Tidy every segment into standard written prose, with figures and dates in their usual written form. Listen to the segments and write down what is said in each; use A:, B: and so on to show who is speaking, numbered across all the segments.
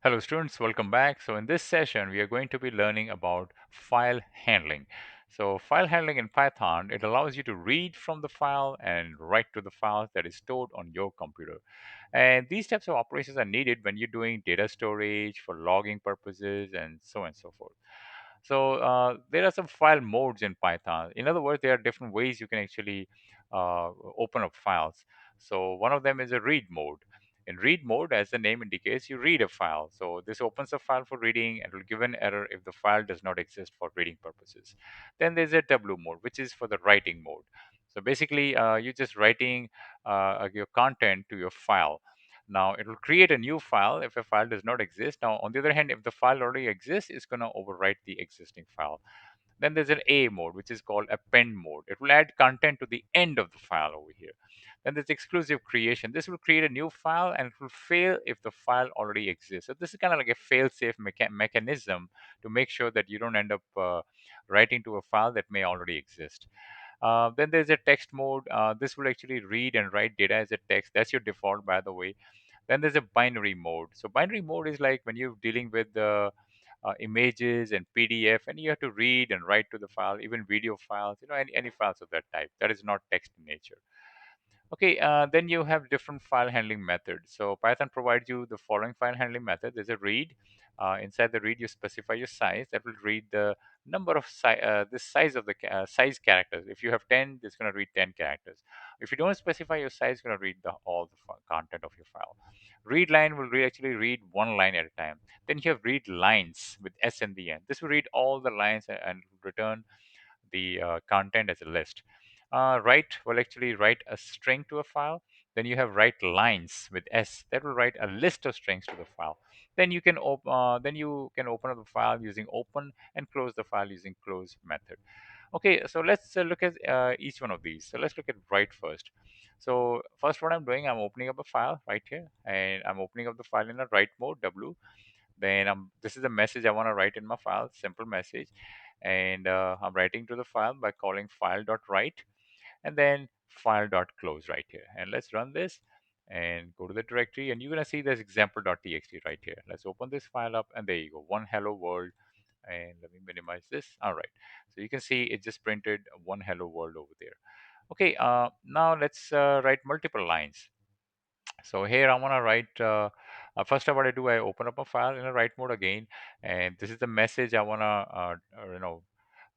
A: Hello students, welcome back. So in this session, we are going to be learning about file handling. So file handling in Python, it allows you to read from the file and write to the file that is stored on your computer. And these types of operations are needed when you're doing data storage for logging purposes and so on and so forth. So there are some file modes in Python. In other words, there are different ways you can actually open up files. So one of them is a read mode. In read mode, as the name indicates, you read a file. So this opens a file for reading and will give an error if the file does not exist for reading purposes. Then there's a W mode, which is for the writing mode. So basically, you're just writing your content to your file. Now it will create a new file if a file does not exist. Now, on the other hand, if the file already exists, it's going to overwrite the existing file. Then there's an A mode, which is called append mode. It will add content to the end of the file over here. Then there's exclusive creation. This will create a new file and it will fail if the file already exists. So this is kind of like a fail-safe mechanism to make sure that you don't end up writing to a file that may already exist. Then there's a text mode. This will actually read and write data as a text. That's your default, by the way. Then there's a binary mode. So binary mode is like when you're dealing with the images and PDF, and you have to read and write to the file, even video files, any files of that type. That is not text in nature. Okay, then you have different file handling methods. So Python provides you the following file handling method. There's a read. Inside the read, you specify your size. That will read the number of the size of the size characters. If you have 10, it's going to read 10 characters. If you don't specify your size, it's going to read all the content of your file. Read line will actually read one line at a time. Then you have read lines with S in the end. This will read all the lines and return the content as a list. Write will actually write a string to a file. Then you have write lines with S that will write a list of strings to the file. Then you can open up the file using open and close the file using close method. Okay, so let's look at each one of these. So let's look at write first. So first, what I'm doing, I'm opening up a file right here, and I'm opening up the file in a write mode W. Then this is the message I want to write in my file, simple message. And I'm writing to the file by calling file.write and then file.close right here. And let's run this and go to the directory. And you're going to see this example.txt right here. Let's open this file up and there you go. One hello world. And let me minimize this. All right. So you can see it just printed one hello world over there. Okay. Now let's write multiple lines. So here I want to write, first of all I do, I open up a file in a write mode again, and this is the message I want to,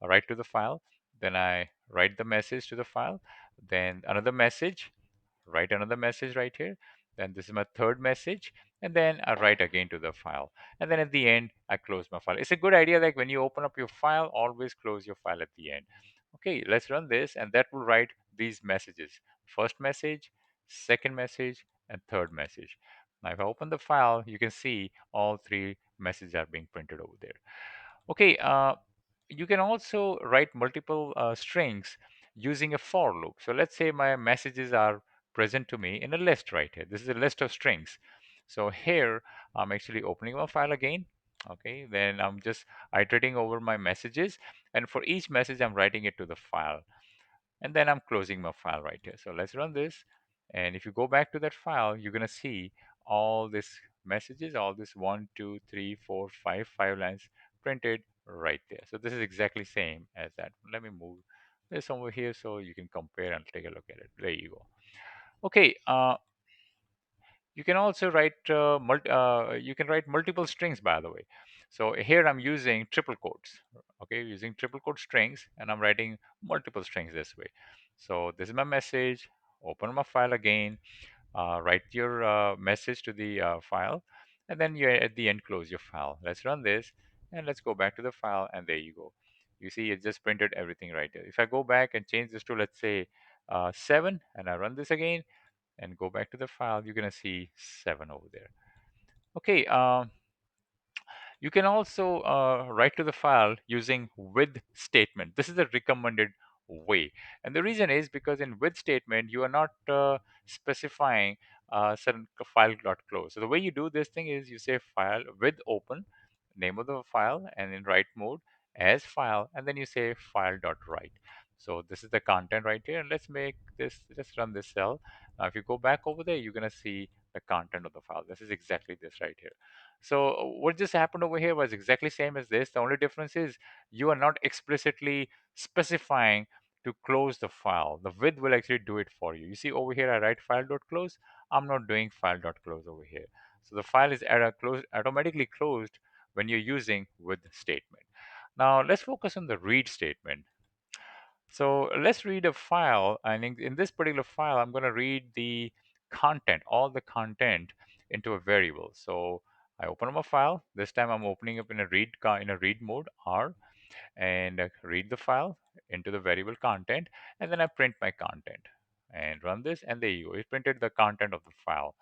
A: write to the file. Then I write the message to the file, then another message, write another message right here. Then this is my third message, and then I write again to the file. And then at the end, I close my file. It's a good idea, like when you open up your file, always close your file at the end. Okay, let's run this, and that will write these messages. First message, second message, and third message. Now, if I open the file, you can see all three messages are being printed over there. Okay, you can also write multiple strings using a for loop. So let's say my messages are present to me in a list right here. This is a list of strings. So here I'm actually opening my file again. Okay, then I'm just iterating over my messages, and for each message I'm writing it to the file, and then I'm closing my file right here. So let's run this. And if you go back to that file, you're going to see all these messages, all this one, two, three, four, five lines printed right there. So this is exactly same as that. Let me move this over here so you can compare and take a look at it. There you go. Okay, you can also write you can write multiple strings, by the way. So here I'm using triple quotes. Okay, using triple quote strings, and I'm writing multiple strings this way. So this is my message. Open my file again. Write your message to the file, and then you at the end close your file. Let's run this, and let's go back to the file, and there you go. You see, it just printed everything right there. If I go back and change this to, let's say, 7, and I run this again and go back to the file, you're going to see 7 over there. Okay, you can also write to the file using with statement. This is the recommended way. And the reason is because in with statement, you are not specifying certain file dot close. So the way you do this thing is you say file with open, name of the file, and in write mode as file, and then you say file dot write. So this is the content right here. And let's make this, let's run this cell. Now, if you go back over there, you're going to see the content of the file. This is exactly this right here. So what just happened over here was exactly same as this. The only difference is you are not explicitly specifying to close the file. The with will actually do it for you. You see over here I write file.close. I'm not doing file.close over here. So the file is automatically closed when you're using with statement. Now let's focus on the read statement. So let's read a file, and in this particular file, I'm going to read the content, all the content into a variable. So I open up a file. This time I'm opening up in a read mode R, and read the file into the variable content, and then I print my content and run this, and there you go. It printed the content of the file.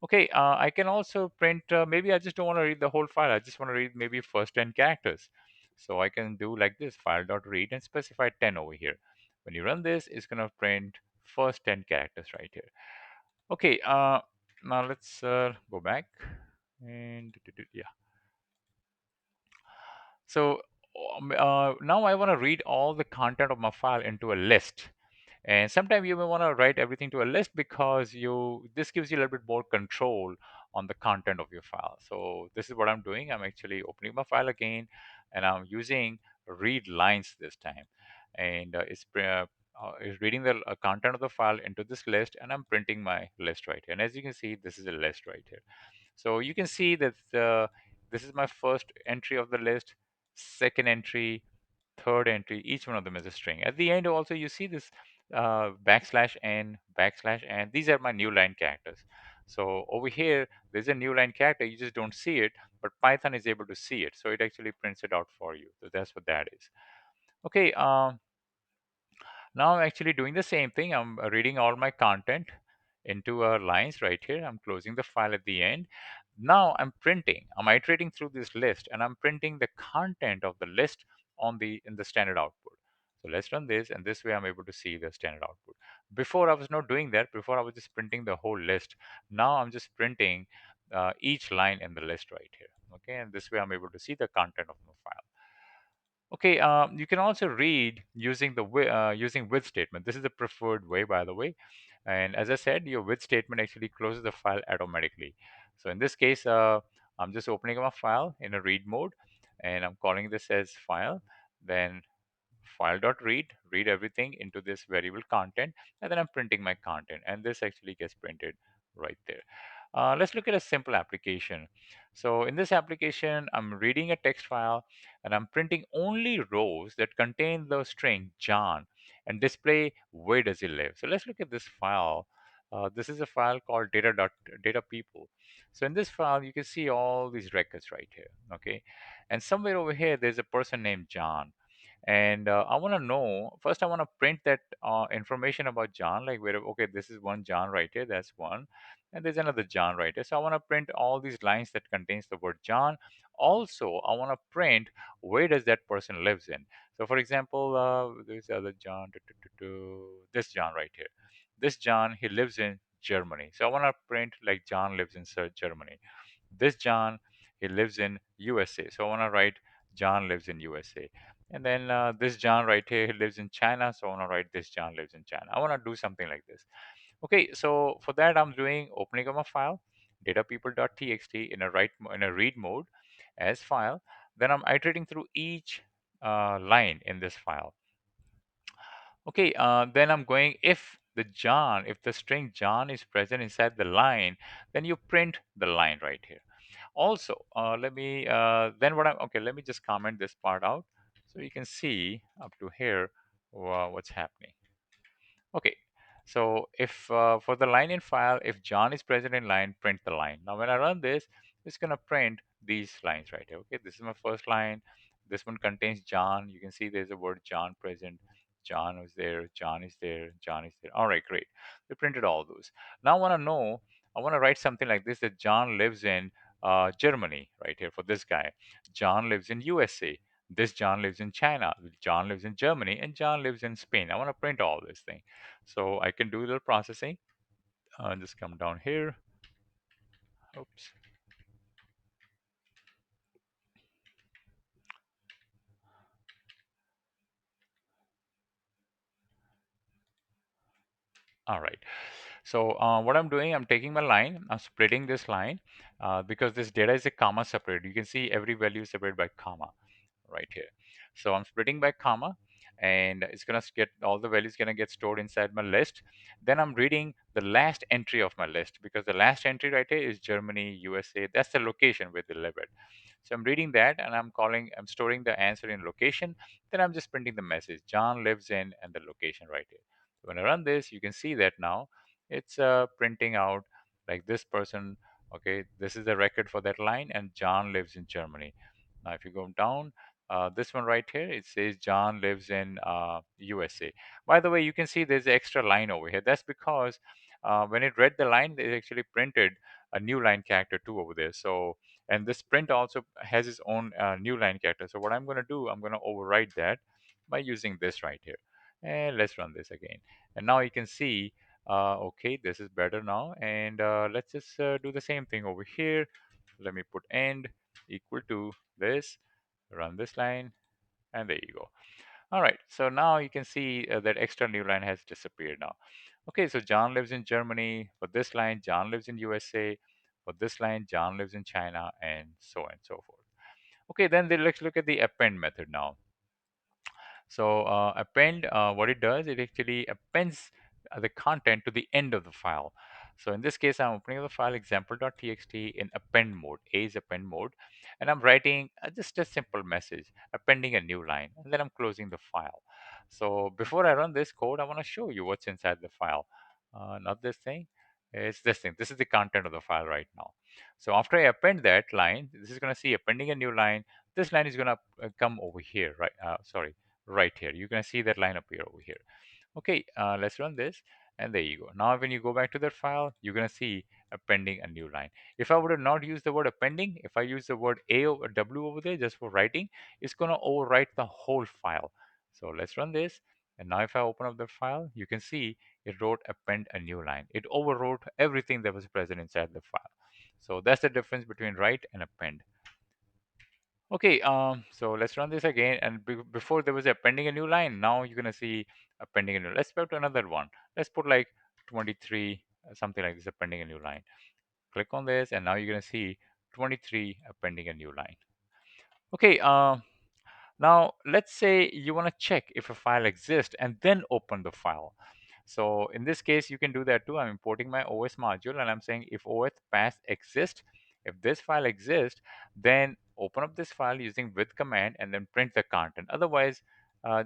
A: Okay, I can also print, maybe I just don't want to read the whole file. I just want to read maybe first 10 characters. So I can do like this, file.read and specify 10 over here. When you run this, it's going to print first 10 characters right here. Okay, now let's go back and yeah. So now I want to read all the content of my file into a list. And sometimes you may want to write everything to a list because this gives you a little bit more control on the content of your file. So this is what I'm doing. I'm actually opening my file again, and I'm using read lines this time. And it's reading the content of the file into this list, and I'm printing my list right here. And as you can see, this is a list right here. So you can see that this is my first entry of the list, second entry, third entry. Each one of them is a string. At the end, also you see this backslash n, backslash n. These are my new line characters. So over here, there's a new line character. You just don't see it, but Python is able to see it. So it actually prints it out for you. So that's what that is. Okay. Now I'm actually doing the same thing. I'm reading all my content into lines right here. I'm closing the file at the end. Now I'm printing. I'm iterating through this list, and I'm printing the content of the list in the standard output. So let's run this, and this way I'm able to see the standard output. Before I was not doing that. Before I was just printing the whole list. Now I'm just printing each line in the list right here. Okay, and this way I'm able to see the content of my file. Okay, you can also read using using with statement. This is the preferred way, by the way. And as I said, your with statement actually closes the file automatically. So in this case, I'm just opening up a file in a read mode, and I'm calling this as file. Then file.read, read everything into this variable content, and then I'm printing my content, and this actually gets printed right there. Let's look at a simple application. So in this application, I'm reading a text file, and I'm printing only rows that contain the string John and display where does he live. So let's look at this file. This is a file called data people. So in this file, you can see all these records right here. Okay, and somewhere over here, there's a person named John. And I want to know first, I want to print that information about John, like where, okay, this is one John right here, that's one, and there's another John right here. So I want to print all these lines that contains the word John. Also, I want to print where does that person lives in. So for example, there's other John, this John right here, this John, he lives in Germany. So I want to print like John lives in Germany. This John, he lives in USA. So I want to write John lives in USA. And then this John right here, he lives in China. So I want to write this John lives in China. I want to do something like this. Okay, so for that, I'm doing opening up a file, datapeople.txt in a read mode as file. Then I'm iterating through each line in this file. Okay, then I'm going, if the string John is present inside the line, then you print the line right here. Also, let me just comment this part out so you can see up to here what's happening. Okay, so if for the line in file, if John is present in line, print the line. Now when I run this, it's gonna print these lines right here. Okay, this is my first line. This one contains John. You can see there's a word John present. John is there, John is there, John is there. All right, great. We printed all those. Now I want to write something like this, that John lives in Germany right here for this guy. John lives in USA. This John lives in China. John lives in Germany, and John lives in Spain. I want to print all this thing. So I can do a little processing. Just come down here. Oops. All right. So what I'm doing, I'm taking my line, I'm splitting this line because this data is a comma separated. You can see every value is separated by comma right here. So I'm splitting by comma, and it's gonna get all the values gonna get stored inside my list. Then I'm reading the last entry of my list because the last entry right here is Germany, USA. That's the location where they live at. So I'm reading that, and I'm storing the answer in location. Then I'm just printing the message. John lives in, and the location right here. So when I run this, you can see that now it's printing out like this person. Okay, this is the record for that line, and John lives in Germany. Now, if you go down, this one right here, it says John lives in USA. By the way, you can see there's an extra line over here. That's because when it read the line, it actually printed a new line character too over there. So, and this print also has its own new line character. So what I'm going to do, I'm going to override that by using this right here. And let's run this again. And now you can see, okay, this is better now. And let's just do the same thing over here. Let me put end equal to this, run this line, and there you go. All right, so now you can see that extra new line has disappeared now. Okay, so John lives in Germany. For this line, John lives in USA. For this line, John lives in China, and so on and so forth. Okay, then let's look at the append method now. So append, what it does, it actually appends the content to the end of the file. So in this case, I'm opening the file example.txt in append mode, A is append mode, and I'm writing just a simple message, appending a new line, and then I'm closing the file. So before I run this code, I want to show you what's inside the file. Not this thing, it's this thing. This is the content of the file right now. So after I append that line, this is going to see appending a new line. This line is going to come over here, right? Sorry, right here. You're going to see that line appear over here. Okay, let's run this. And there you go. Now, when you go back to that file, you're going to see appending a new line. If I would have not used the word appending, if I use the word A or W over there just for writing, it's going to overwrite the whole file. So let's run this. And now if I open up the file, you can see it wrote append a new line. It overwrote everything that was present inside the file. So that's the difference between write and append. Okay, so let's run this again. And before there was appending a new line, now you're gonna see appending a new. Let's go to another one. Let's put like 23, something like this, appending a new line. Click on this, and now you're gonna see 23 appending a new line. Okay, now, let's say you want to check if a file exists and then open the file. So in this case, you can do that too. I'm importing my OS module and I'm saying if OS path exists, if this file exists, then open up this file using with command and then print the content. Otherwise,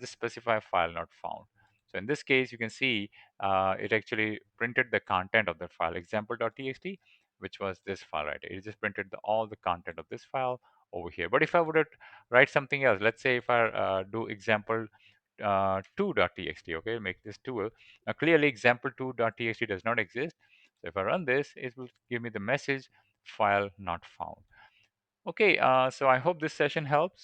A: just specify file not found. So in this case, you can see it actually printed the content of the file example.txt, which was this file right here. It just printed all the content of this file over here. But if I would write something else, let's say if I do example 2.txt, okay, make this 2. Now clearly example2.txt does not exist. So if I run this, it will give me the message file not found. Okay, so I hope this session helps.